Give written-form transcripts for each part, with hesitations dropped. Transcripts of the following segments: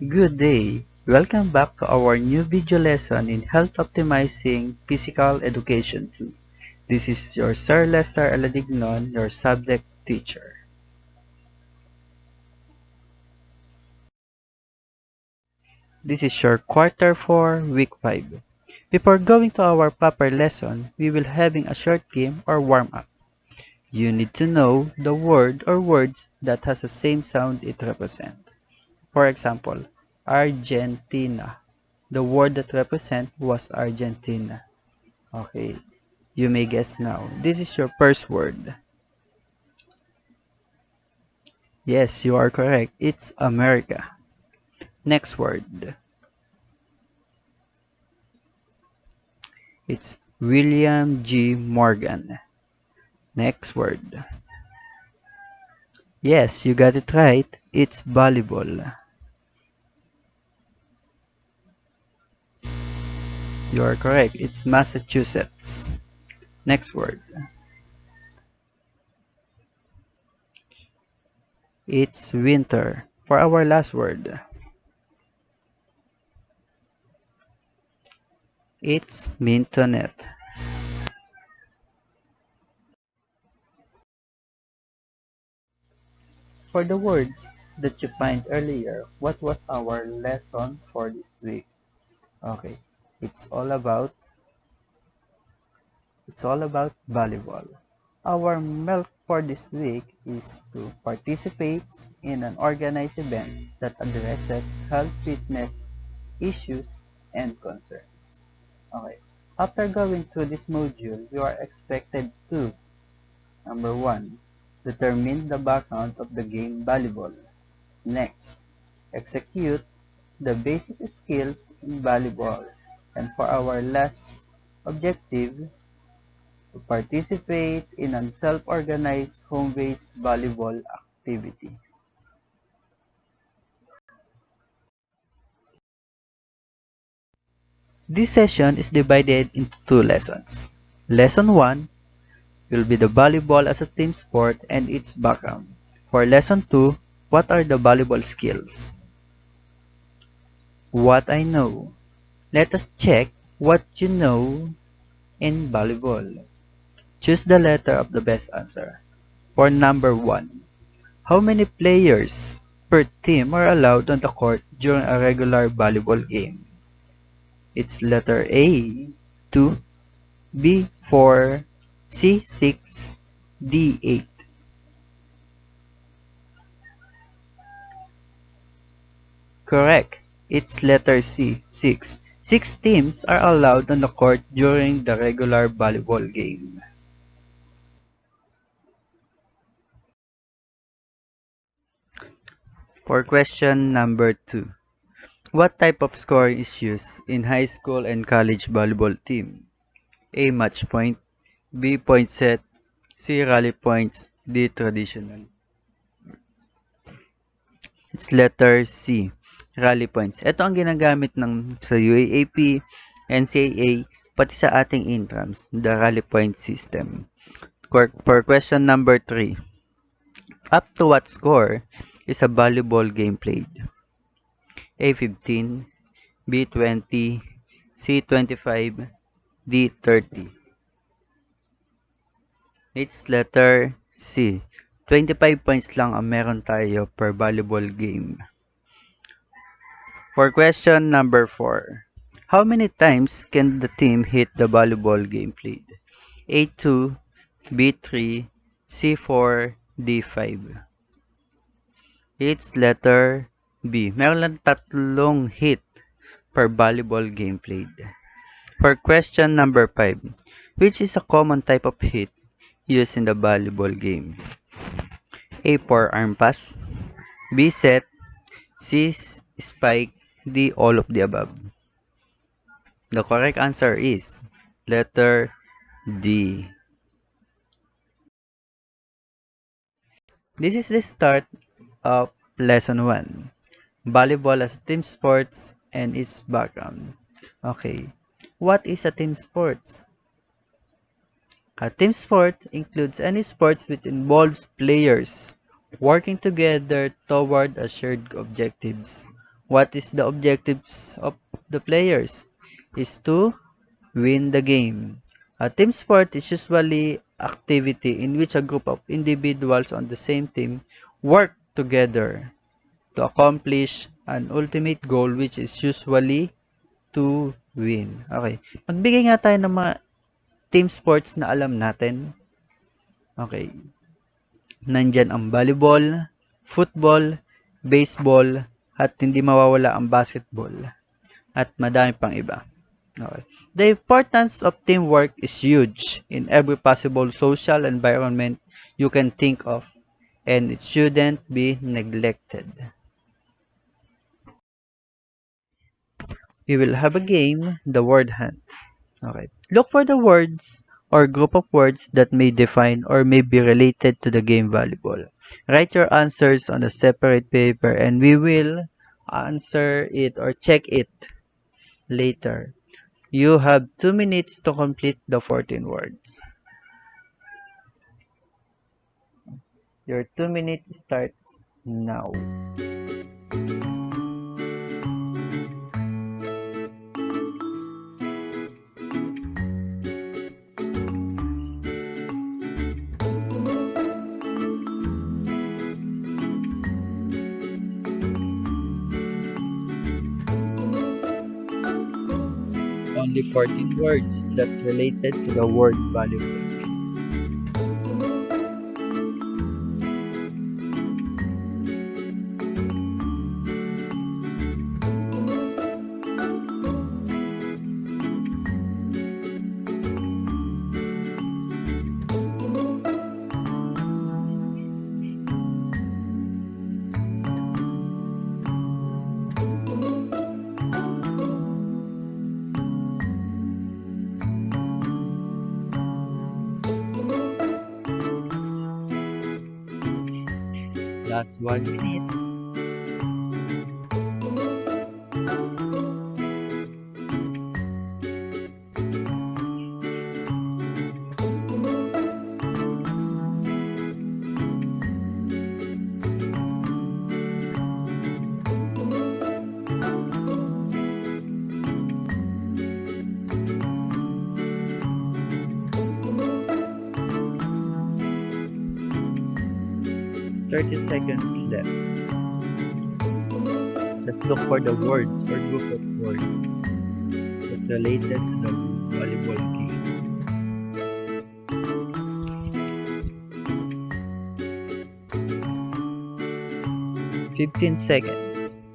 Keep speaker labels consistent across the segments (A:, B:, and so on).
A: Good day! Welcome back to our new video lesson in Health Optimizing Physical Education 2. This is your Sir Lester Aladignon, your subject teacher. This is your quarter 4, week 5. Before going to our proper lesson, we will having a short game or warm-up. You need to know the word or words that has the same sound it represents. For example, Argentina. The word that represent was Argentina. Okay, you may guess now. This is your first word. Yes, you are correct. It's America. Next word. It's William G. Morgan. Next word. Yes, you got it right. It's volleyball. You are correct. It's Massachusetts. Next word. It's winter. For our last word. It's Mintonet. For the words that you find earlier, what was our lesson for this week? Okay, it's all about volleyball. Our milk for this week is to participate in an organized event that addresses health fitness issues and concerns. Okay. After going through this module, you are expected to number 1, determine the background of the game volleyball. Next, execute the basic skills in volleyball. And for our last objective, to participate in a self-organized home-based volleyball activity. This session is divided into 2 lessons. Lesson 1 will be the volleyball as a team sport and its background. For Lesson 2, what are the volleyball skills? What I know. Let us check what you know in volleyball. Choose the letter of the best answer. For number 1, how many players per team are allowed on the court during a regular volleyball game? It's letter A, 2, B, 4, C, 6, D, 8. Correct. It's letter C, 6. 6 teams are allowed on the court during the regular volleyball game. For question number 2, what type of scoring is used in high school and college volleyball team? A. Match point, B. Point set, C. Rally points, D. Traditional. It's letter C. Rally points. Ito ang ginagamit sa UAAP, NCAA, pati sa ating intrams, the rally point system. For question number 3, up to what score is a volleyball game played? A. 15, B. 20, C. 25, D. 30. It's letter C. 25 points lang ang meron tayo per volleyball game. For question number 4, how many times can the team hit the volleyball game played? A2, B3, C4, D5. It's letter B. Meron lang 3 hit per volleyball game played. For question number 5, which is a common type of hit used in the volleyball game? A. Forearm pass, B. Set, C. Spike, D. All of the above. The correct answer is letter D. This is the start of lesson 1. Volleyball as a team sports and its background. Okay, what is a team sports? A team sport includes any sports which involves players working together toward a shared objectives. What is the objectives of the players? Is to win the game. A team sport is usually activity in which a group of individuals on the same team work together to accomplish an ultimate goal which is usually to win. Okay. Magbigay nga tayo ng mga team sports na alam natin. Okay. Nandyan ang volleyball, football, baseball, at hindi mawawala ang basketball. At madami pang iba. Okay. The importance of teamwork is huge in every possible social environment you can think of, and it shouldn't be neglected. We will have a game, the word hunt. Okay. Look for the words or group of words that may define or may be related to the game volleyball. Write your answers on a separate paper and we will answer it or check it later. You have 2 minutes to complete the 14 words. Your 2 minutes starts now. Only 14 words that related to the word volleyball. Last 1 minute. Seconds left. Just look for the words or group of words that related to the volleyball game. 15 seconds.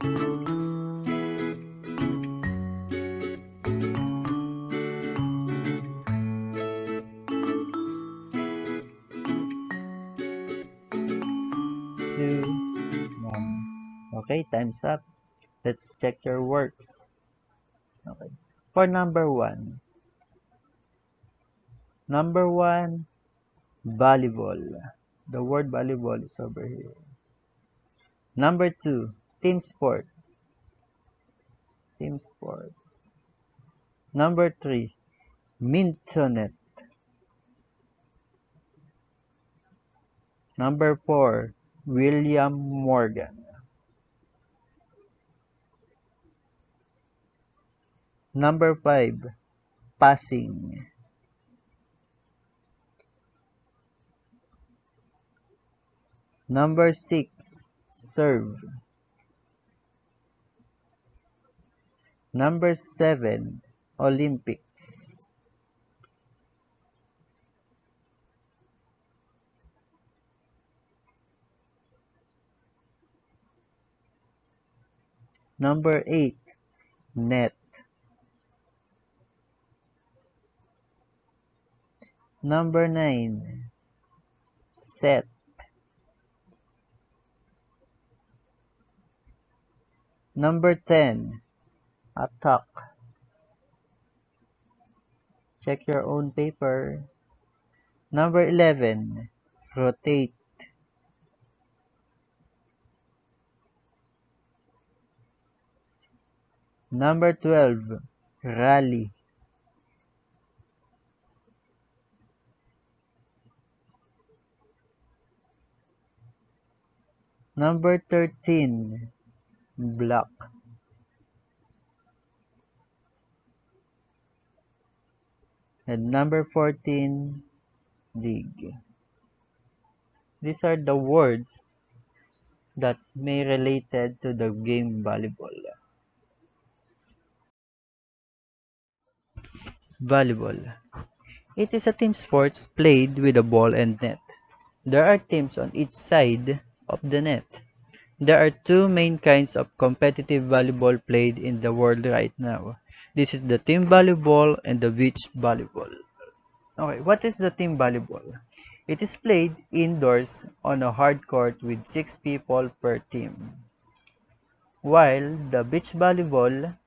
A: Two, one. Okay, time's up. Let's check your works. Okay. For number one. Number one, volleyball. The word volleyball is over here. Number two, team sport. Team sport. Number three, mintonet. Number four, William Morgan. Number five, passing. Number six, serve. Number seven, Olympics. Number eight, net. Number nine, set. Number 10, attack. Check your own paper. Number 11, rotate. Number 12, rally. Number 13, block. And number 14, dig. These are the words that may related to the game volleyball. Volleyball. It is a team sport played with a ball and net. There are teams on each side of the net. There are two main kinds of competitive volleyball played in the world right now. This is the team volleyball and the beach volleyball. Okay, what is the team volleyball? It is played indoors on a hard court with 6 people per team, while the beach volleyball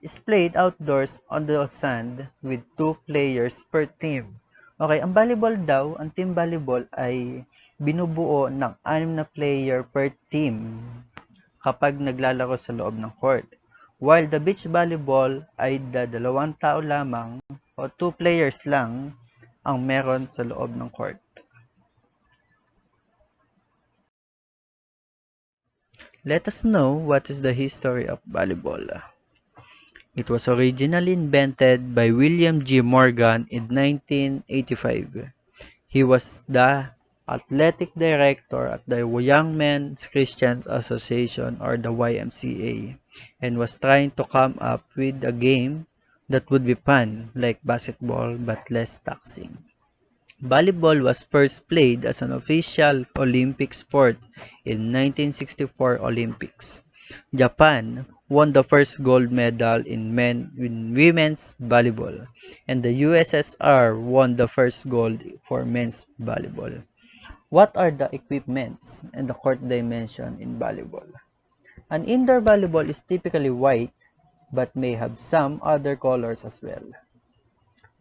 A: is played outdoors on the sand with 2 players per team. Okay, ang volleyball daw, ang team volleyball ay binubuo ng 6 na player per team kapag naglalaro sa loob ng court. While the beach volleyball ay 2 tao lamang o 2 players lang ang meron sa loob ng court. Let us know what is the history of volleyball. It was originally invented by William G. Morgan in 1985. He was the athletic director at the Young Men's Christian Association or the YMCA and was trying to come up with a game that would be fun like basketball but less taxing. Volleyball was first played as an official Olympic sport in 1964 Olympics. Japan won the first gold medal in women's volleyball, and the USSR won the first gold for men's volleyball. What are the equipments and the court dimension in volleyball? An indoor volleyball is typically white but may have some other colors as well.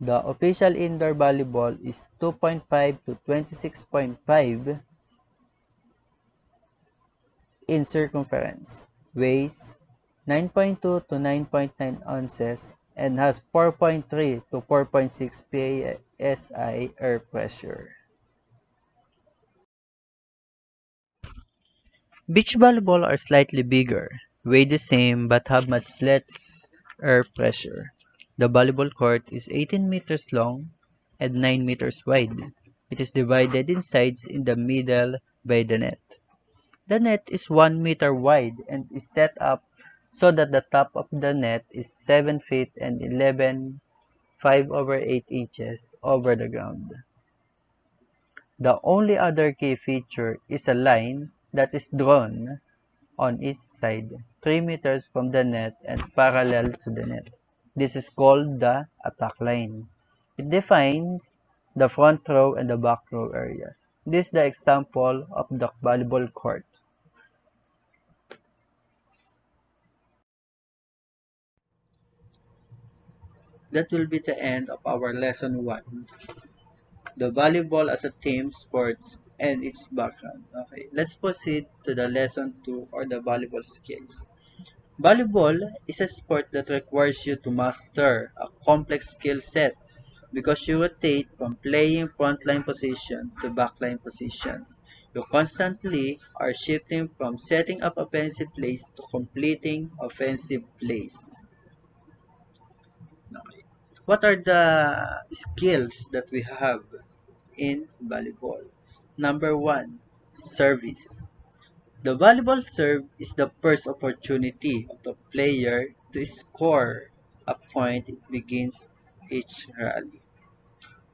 A: The official indoor volleyball is 2.5 to 26.5 in circumference, weighs 9.2 to 9.9 ounces, and has 4.3 to 4.6 psi air pressure. Beach volleyball are slightly bigger, weigh the same but have much less air pressure. The volleyball court is 18 meters long and 9 meters wide. It is divided in sides in the middle by the net. The net is 1 meter wide and is set up so that the top of the net is 7 feet and 5/8 inches over the ground. The only other key feature is a line that is drawn on each side, 3 meters from the net and parallel to the net. This is called the attack line. It defines the front row and the back row areas. This is the example of the volleyball court. That will be the end of our lesson 1. The volleyball as a team sports and its background. Okay, let's proceed to the lesson 2 or the volleyball skills. Volleyball is a sport that requires you to master a complex skill set because you rotate from playing frontline position to backline positions. You constantly are shifting from setting up offensive plays to completing offensive plays. Okay. What are the skills that we have in volleyball? Number 1, service. The volleyball serve is the first opportunity of the player to score a point. It begins each rally.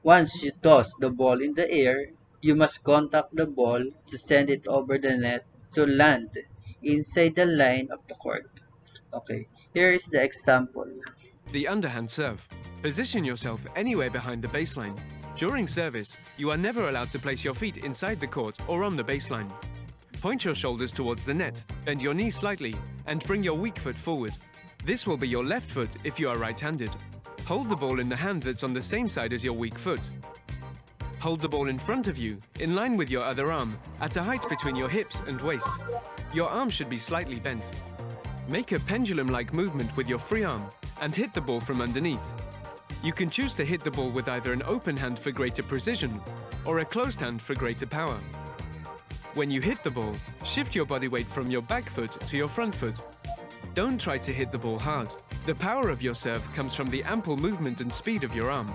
A: Once you toss the ball in the air, you must contact the ball to send it over the net to land inside the line of the court. Okay, here is the example.
B: The underhand serve. Position yourself anywhere behind the baseline. During service, you are never allowed to place your feet inside the court or on the baseline. Point your shoulders towards the net, bend your knees slightly, and bring your weak foot forward. This will be your left foot if you are right-handed. Hold the ball in the hand that's on the same side as your weak foot. Hold the ball in front of you, in line with your other arm, at a height between your hips and waist. Your arm should be slightly bent. Make a pendulum-like movement with your free arm and hit the ball from underneath. You can choose to hit the ball with either an open hand for greater precision or a closed hand for greater power. When you hit the ball, shift your body weight from your back foot to your front foot. Don't try to hit the ball hard. The power of your serve comes from the ample movement and speed of your arm.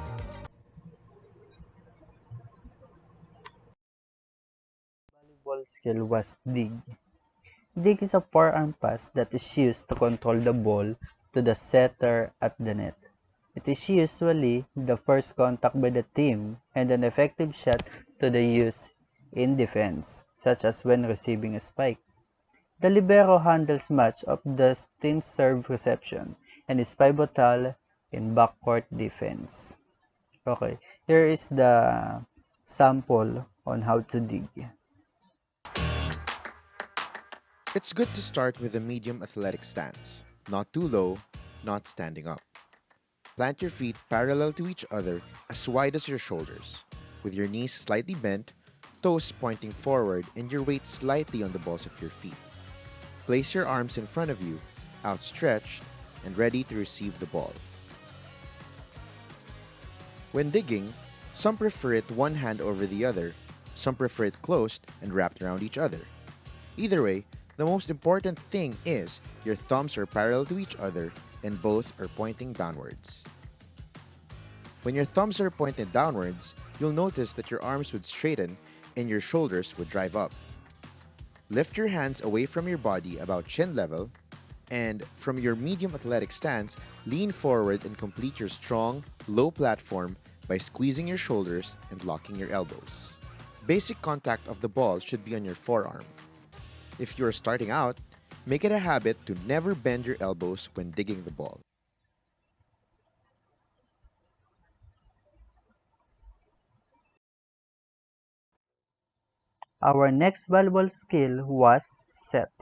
A: Volleyball skill was dig. Dig is a forearm pass that is used to control the ball to the setter at the net. It is usually the first contact by the team and an effective shot to the use in defense, such as when receiving a spike. The libero handles much of the team's serve reception and is pivotal in backcourt defense. Okay, here is the sample on how to dig.
C: It's good to start with a medium athletic stance, not too low, not standing up. Plant your feet parallel to each other as wide as your shoulders, with your knees slightly bent, toes pointing forward, and your weight slightly on the balls of your feet. Place your arms in front of you, outstretched, and ready to receive the ball. When digging, some prefer it one hand over the other, some prefer it closed and wrapped around each other. Either way, the most important thing is your thumbs are parallel to each other and both are pointing downwards. When your thumbs are pointed downwards, you'll notice that your arms would straighten and your shoulders would drive up. Lift your hands away from your body about chin level, and from your medium athletic stance, lean forward and complete your strong, low platform by squeezing your shoulders and locking your elbows. Basic contact of the ball should be on your forearm. If you are starting out, make it a habit to never bend your elbows when digging the ball.
A: Our next valuable skill was set.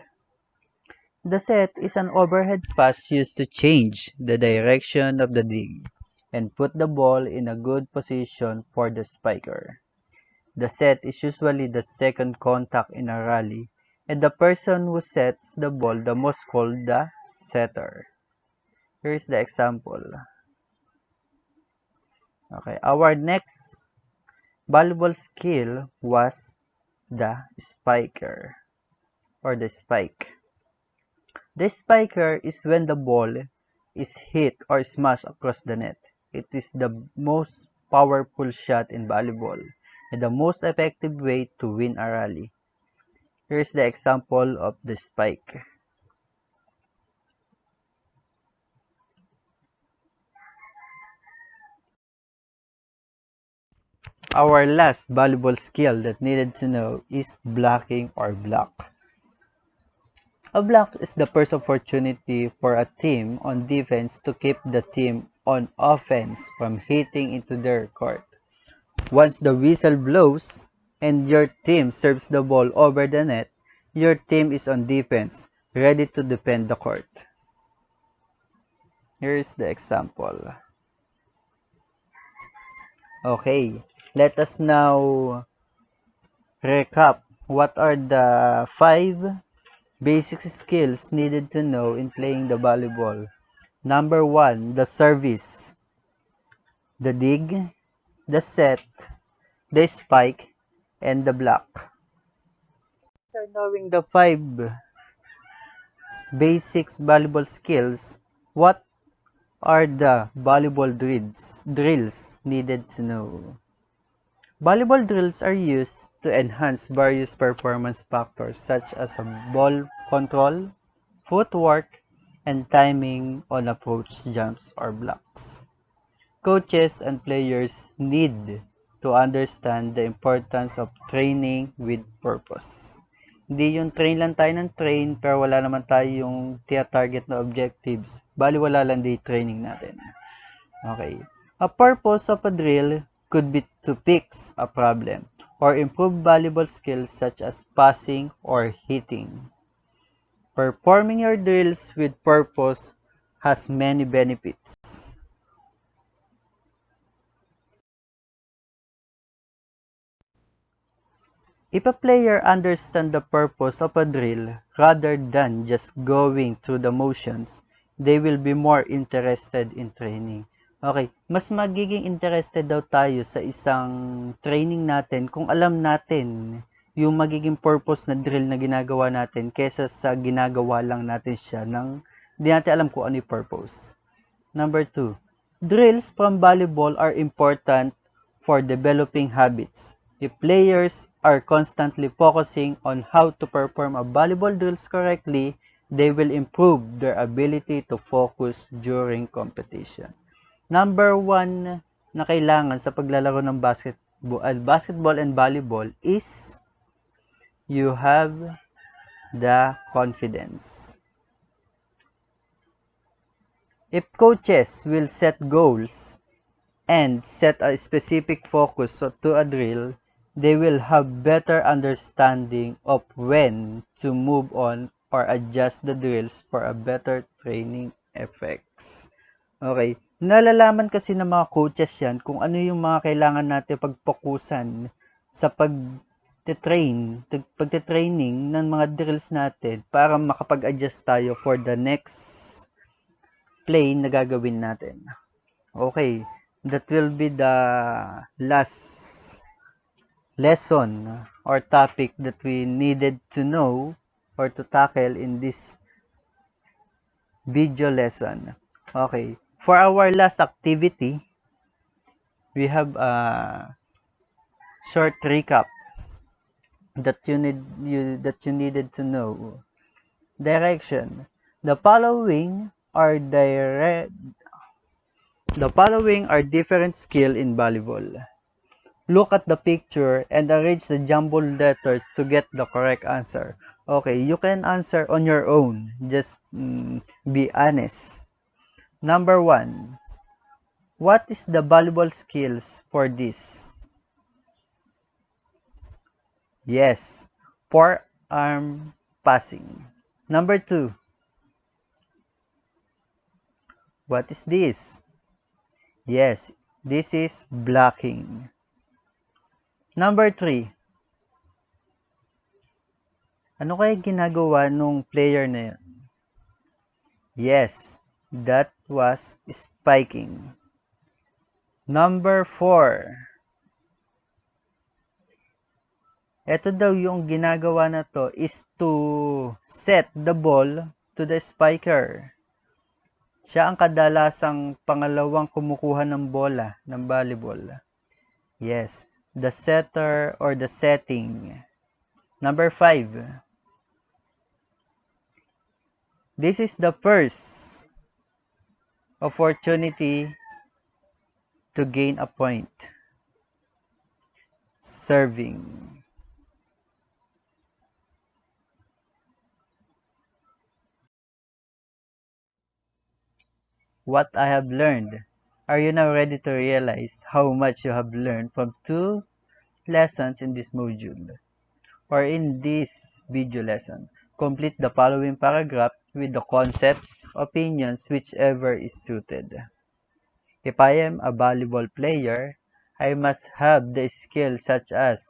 A: The set is an overhead pass used to change the direction of the dig and put the ball in a good position for the spiker. The set is usually the second contact in a rally, and the person who sets the ball the most called the setter. Here is the example. Okay, our next valuable skill was the spiker or the spike. The spiker is when the ball is hit or smashed across the net. It is the most powerful shot in volleyball and the most effective way to win a rally. Here's the example of the spike. Our last valuable skill that needed to know is blocking or block. A block is the first opportunity for a team on defense to keep the team on offense from hitting into their court. Once the whistle blows and your team serves the ball over the net, your team is on defense, ready to defend the court. Here's the example. Okay, let us now recap what are the 5 basic skills needed to know in playing the volleyball. Number 1, the service, the dig, the set, the spike, and the block. After knowing the 5 basic volleyball skills, what are the volleyball drills needed to know? Volleyball drills are used to enhance various performance factors such as ball control, footwork, and timing on approach jumps or blocks. Coaches and players need to understand the importance of training with purpose. Hindi yung train lang tayo ng train pero wala naman tayong tia-target na objectives. Bali wala lang day training natin. Okay. A purpose of a drill could be to fix a problem or improve volleyball skills such as passing or hitting. Performing your drills with purpose has many benefits. If a player understands the purpose of a drill rather than just going through the motions, they will be more interested in training. Okay, mas magiging interested daw tayo sa isang training natin kung alam natin yung magiging purpose na drill na ginagawa natin kesa sa ginagawa lang natin siya ng hindi natin alam kung ano yung purpose. Number 2, drills from volleyball are important for developing habits. If players are constantly focusing on how to perform a volleyball drills correctly, they will improve their ability to focus during competition. Number 1 na kailangan sa paglalaro ng basketball and volleyball is you have the confidence. If coaches will set goals and set a specific focus to a drill, they will have better understanding of when to move on or adjust the drills for a better training effects. Okay. Nalalaman kasi ng mga coaches yan kung ano yung mga kailangan natin pagpokusan sa pagtitraining ng mga drills natin para makapag-adjust tayo for the next play na gagawin natin. Okay, that will be the last lesson or topic that we needed to know or to tackle in this video lesson. Okay, for our last activity, we have a short recap that you needed to know. Direction. The following are different skill in volleyball. Look at the picture and arrange the jumbled letters to get the correct answer. Okay, you can answer on your own. Just be honest. Number 1. What is the volleyball skills for this? Yes, forearm passing. Number 2. What is this? Yes, this is blocking. Number 3. Ano kaya ginagawa nung player na yun? Yes, that was spiking. Number 4. Ito daw yung ginagawa na to is to set the ball to the spiker. Siya ang kadalasang pangalawang kumukuha ng bola ng volleyball. Yes, the setter or the setting. Number 5. This is the first opportunity to gain a point. Serving. What I have learned. Are you now ready to realize how much you have learned from 2 lessons in this module or in this video lesson? Complete the following paragraph with the concepts, opinions, whichever is suited. If I am a volleyball player, I must have the skills such as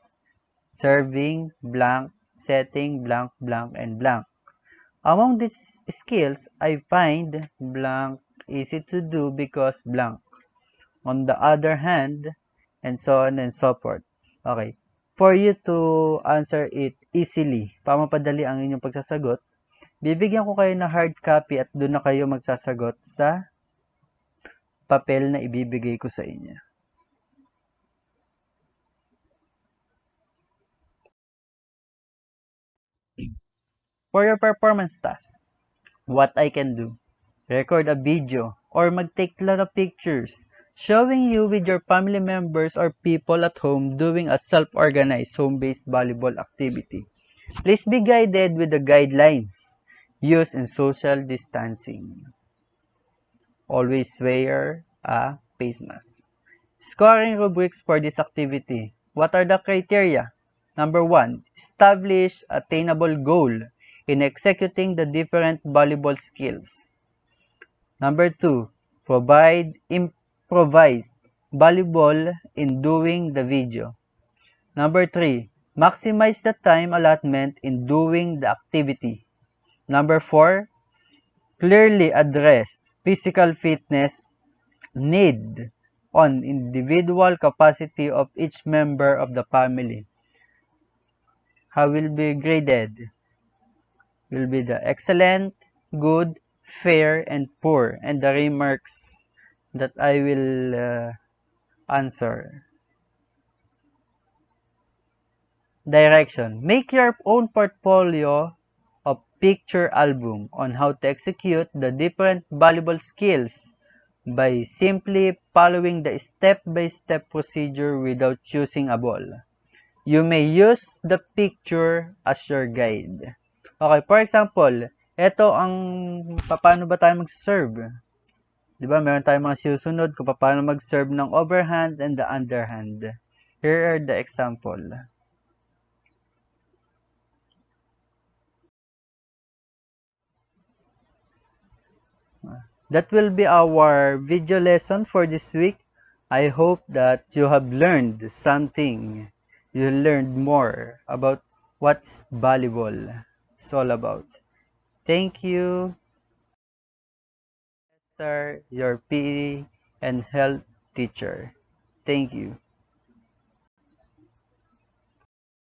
A: serving, blank, setting, blank, blank, and blank. Among these skills, I find blank easy to do because blank. On the other hand, and so on and so forth. Okay. For you to answer it easily, mapadali ang inyong pagsasagot, bibigyan ko kayo ng hard copy at doon na kayo magsasagot sa papel na ibibigay ko sa inyo. For your performance task, what I can do, record a video or mag-take a lot of pictures showing you with your family members or people at home doing a self-organized home-based volleyball activity. Please be guided with the guidelines used in social distancing. Always wear a face mask. Scoring rubrics for this activity. What are the criteria? Number 1, establish attainable goal in executing the different volleyball skills. Number 2, provide improvised volleyball in doing the video. Number 3, maximize the time allotment in doing the activity. Number 4, clearly address physical fitness need on individual capacity of each member of the family. How will be graded? Will be the excellent, good, fair, and poor, and the remarks that I will answer. Direction. Make your own portfolio of picture album on how to execute the different volleyball skills by simply following the step-by-step procedure without choosing a ball. You may use the picture as your guide. Okay, for example, ito ang paano ba tayo mag-serve. Di ba, meron tayong mga susunod kung paano mag-serve ng overhand and the underhand. Here are the example. That will be our video lesson for this week. I hope that you have learned something. You learned more about what's volleyball is all about. Thank you, Esther, your PE and health teacher. Thank you.